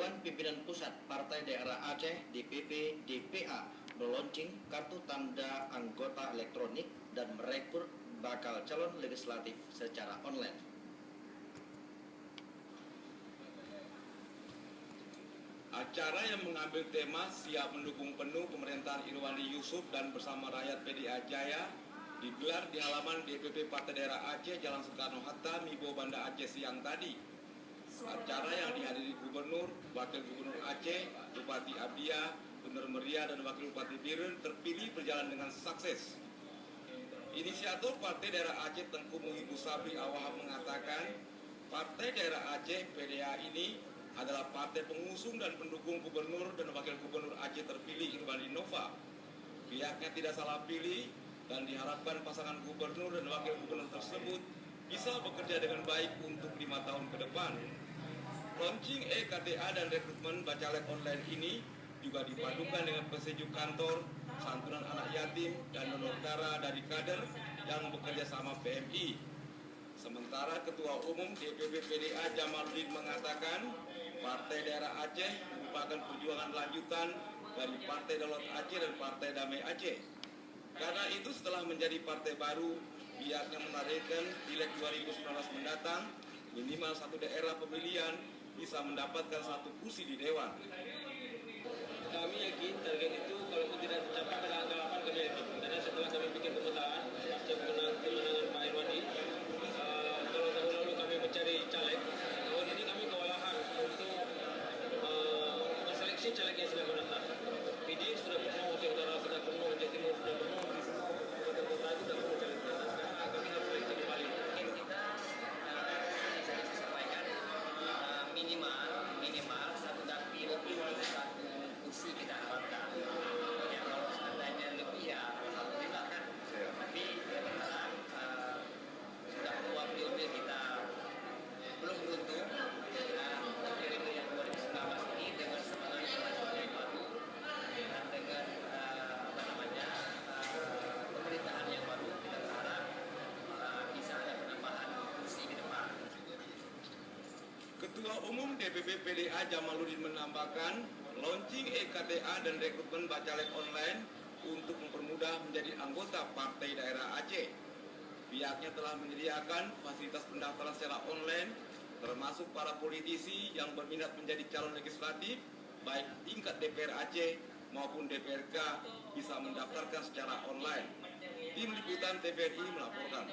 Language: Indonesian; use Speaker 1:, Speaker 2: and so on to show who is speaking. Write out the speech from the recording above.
Speaker 1: Dewan Pimpinan Pusat Partai Daerah Aceh DPP DPA meluncing kartu tanda anggota elektronik dan merekrut bakal calon legislatif secara online.
Speaker 2: Acara yang mengambil tema siap mendukung penuh pemerintahan Irwandi Yusuf dan bersama rakyat PDA Jaya digelar di halaman DPP Partai Daerah Aceh Jalan Soekarno-Hatta, Mibo, Banda Aceh siang tadi. Acara yang dihadiri Gubernur, Wakil Gubernur Aceh, Bupati Abdiya, Gubernur Meria, dan Wakil Bupati Biren terpilih berjalan dengan sukses. Inisiator Partai Daerah Aceh Tengku Muhibbu Sabri Awaham mengatakan, Partai Daerah Aceh PDA ini adalah partai pengusung dan pendukung Gubernur dan Wakil Gubernur Aceh terpilih Irwandi Nova. Pihaknya tidak salah pilih dan diharapkan pasangan Gubernur dan Wakil Gubernur tersebut bisa bekerja dengan baik untuk 5 tahun ke depan. Launching EKTA dan rekrutmen bacalek online ini juga dipadukan dengan pesejuk kantor, santunan anak yatim, dan donor darah dari kader yang bekerja sama PMI. Sementara Ketua Umum DPP PDA Jamaluddin mengatakan, Partai Daerah Aceh merupakan perjuangan lanjutan dari Partai Daulat Aceh dan Partai Damai Aceh. Karena itu setelah menjadi partai baru, pihaknya menargetkan pileg 2019 mendatang minimal satu daerah pemilihan bisa mendapatkan 1 kursi di Dewan.
Speaker 3: Kami yakin target itu kalau tidak tercapai pada angka 8 kami yakin. Karena setelah kami bikin pemetaan pasca kemenangan Pak Irwandi, kalau tahun lalu kami mencari caleg, tahun ini kami kewalahan untuk menseleksi caleg yang sudah menetap. PD sudah penuh, Aceh Utara sudah penuh, Aceh Timur sudah penuh, di semua kota itu sudah penuh caleg. Sekarang kami harus seleksi kembali.
Speaker 4: Kita bisa disampaikan minimal satu dapil satu kursi kita harapkan. Ya kalau seandainya lebih ya alhamdulillah kan. Tapi ya berharap sudah periode kita belum beruntung. Periode yang 2019 ini dengan semangat yang baru dan dengan pemerintahan yang baru kita berharap bisa ada penambahan kursi di depan.
Speaker 2: Ketua Umum DPP PDA Jamaluddin menambahkan, launching EKTA dan rekrutmen bacalek online untuk mempermudah menjadi anggota Partai Daerah Aceh. Pihaknya telah menyediakan fasilitas pendaftaran secara online, termasuk para politisi yang berminat menjadi calon legislatif, baik tingkat DPR Aceh maupun DPRK bisa mendaftarkan secara online. Tim Liputan TVRI melaporkan.